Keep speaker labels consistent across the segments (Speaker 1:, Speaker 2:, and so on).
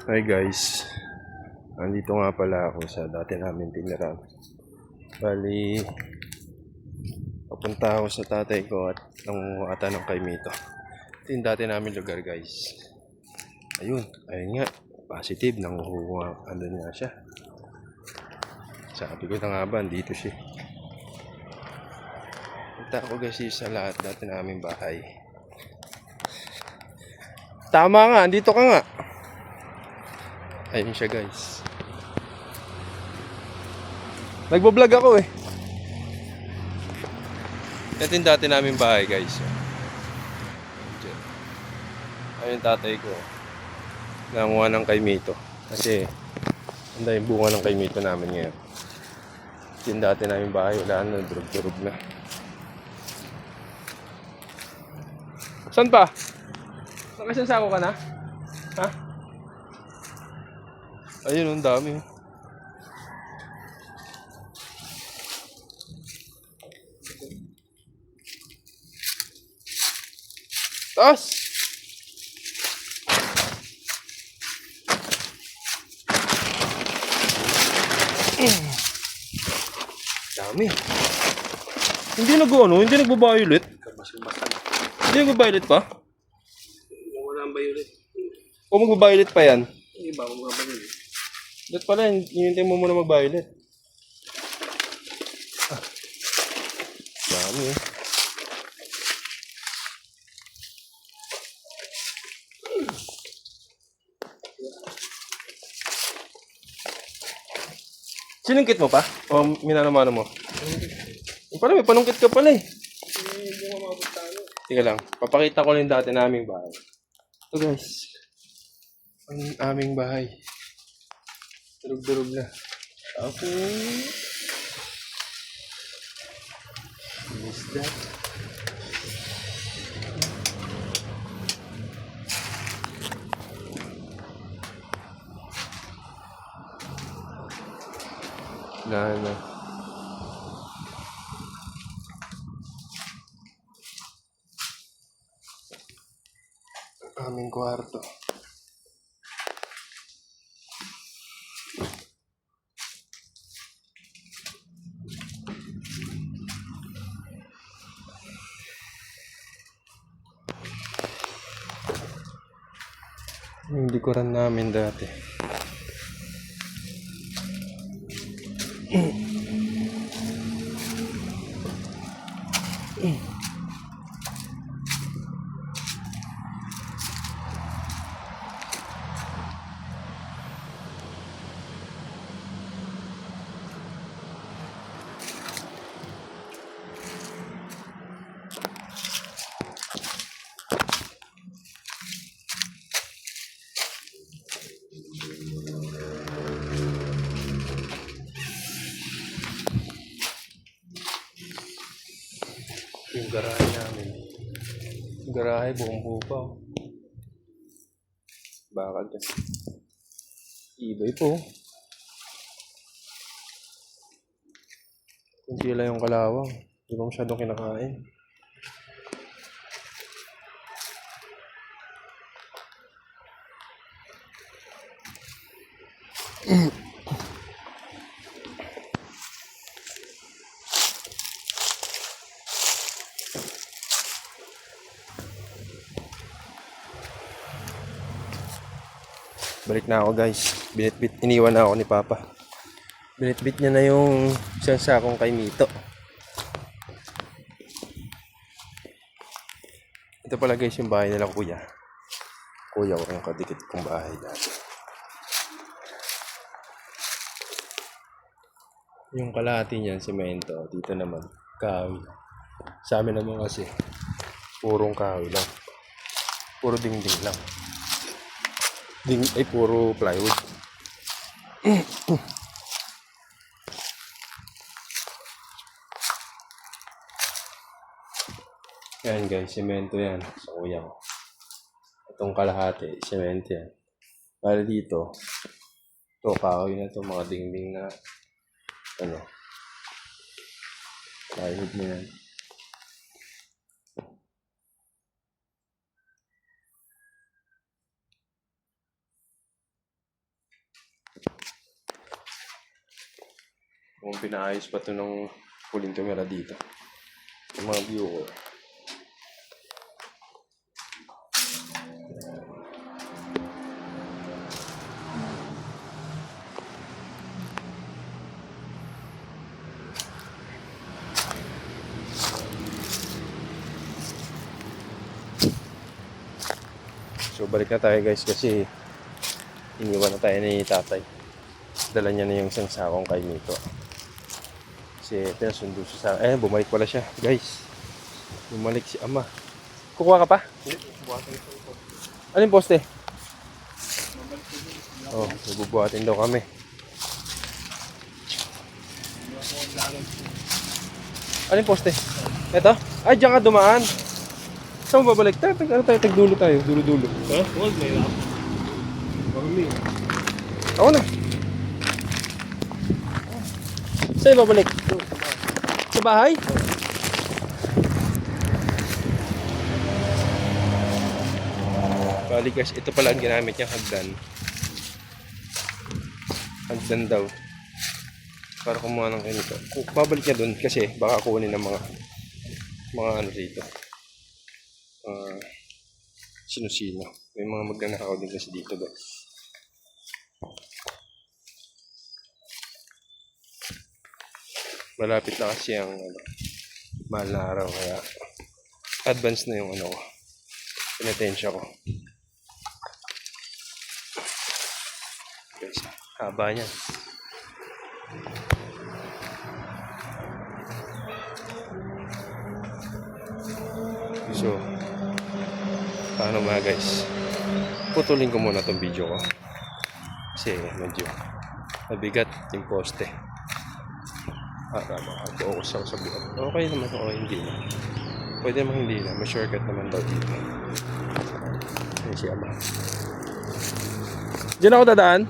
Speaker 1: Hi guys, andito nga pala ako sa dati namin tiniran. Bali, papunta ako sa tatay ko at nangunguha ng kaimito. Ito yung dati namin lugar guys. Ayun nga, positive, nanguhuha, andun nga siya. Sabi ko na nga ba, dito siya. Punta ako guys sa lahat dati namin bahay. Tama nga, andito ka nga. Ayun siya guys. Nagbablog ako eh. Ito yung dati namin bahay guys. Ayun tatay ko. Nanguha ng kaimito. Kasi ang yung bunga ng kaimito namin ngayon. Ito yung dati namin bahay. Wala na, durug-durug na. Saan pa? Nakasansako ka na? Ha? Ayun, ang dami. Taas! Dami. Hindi hindi nagbo-violet. Hindi nagbo-violet pa?
Speaker 2: Wala ang violet.
Speaker 1: O magbo-violet pa yan?
Speaker 2: Hindi ba mag-violet?
Speaker 1: Ba't pala, hinintay mo muna mag-violet. Dami eh. Sinungkit mo pa? O minanamano mo? Pala may panungkit ka pala eh. Tika lang, papakita ko lang dati naming bahay. Ito guys, ang aming bahay. Durug-durug na. Okay. Is that? Na. Aming kwarto. Yung likuran namin dati. Yung garahe namin. Yung garahe buong buo pa. Bakal kasi. Ibay po. Kunti lang yung kalawang. Hindi ba masyadong kinakain? Balik na ako guys. Iniwan na ako ni Papa. Binitbit niya na yung isang sakong kaimito. Ito pala guys yung bahay nila kuya. Kuya ko yung kadikit kong bahay dati. Yung kalahati niyan, semento. Dito naman, kahoy. Sa amin naman kasi, purong kahoy lang. Puro dingding lang. Puro plywood. Yan guys, semento yan sa kuya ko. Itong kalahati, semento yan. Bali dito, ito kahoy na ito, mga dingding na plywood na yan. Kung pinaayos pa ito ng huling camera dito. Yung mga view ko. So balik na tayo guys kasi iniwan na tayo ni tatay. Dala niya na yung isang sakong kay Mito. Kasi pinasundo siya sa... bumalik pala siya guys. Bumalik si ama. Kukuha ka pa? Ano yung poste? Oh, bubuhatin daw kami. Ano yung poste? Eto? Ay, diyan ka dumaan. Saan mo babalik? Tagdulo tayo. Dulo-dulo.
Speaker 2: Ha? Huwag, may lap. Marami.
Speaker 1: Ako na. Saan babalik? Sa bahay? Balik guys, ito pala ang ginamit niyang hagdan. Hagdan daw. Para kumuha ng ganito. Babalik niya dun kasi baka kunin ng mga ano dito. Sino-sino. May mga magnanakaw din kasi dito guys. Malapit na kasi ang mahal na araw kaya advance na yung ano ko. Pinatensya ko. Guys, haba niya. So, paano mga guys? Putulin ko muna tong video ko. Kasi medyo mabigat yung poste. Para maka-focus ako sa buhat. Okay naman o hindi na. Pwede naman hindi na. May shortcut naman daw dito. Ayan si ama. Diyan ako dadaan?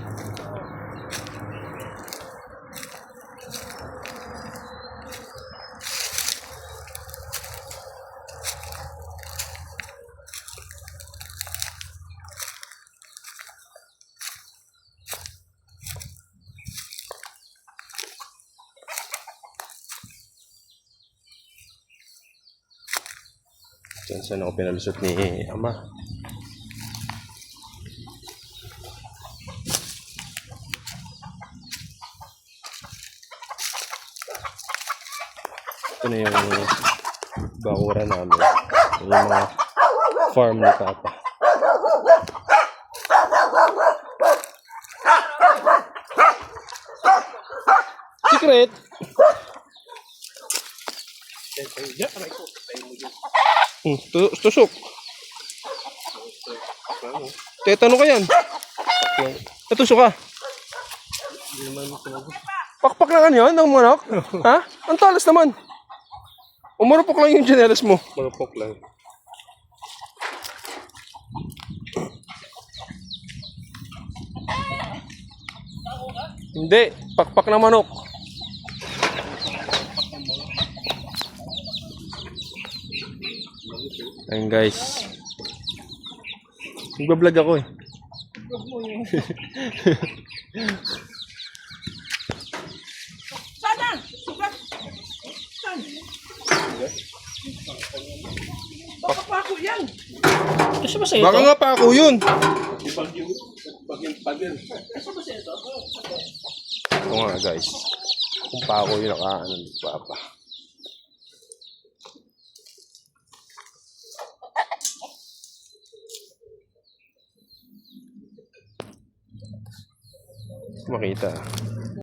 Speaker 1: Diyan saan ako pinalusot ni ama. Ito na yung bakura namin. Yung mga farm ni Papa. Secret! Tusok. Tetano ka yan. Natusok ka. Pakpak na kan yan ng manok? Ha? Ang talas naman. Umarupok lang yung tsinelas mo.
Speaker 2: Marupok lang.
Speaker 1: Hindi. Pakpak na manok. Ayun guys. Nagbablog ako eh.
Speaker 3: Sana! Sugat! Saan? Baka pa ako yan! Kasi ba sa'yo
Speaker 1: Baka
Speaker 3: to?
Speaker 1: nga pa ako yun.
Speaker 3: Kasi ba sa'yo to?
Speaker 1: Oo nga guys. Kung pa ako yun nakaano ni Papa. Makita.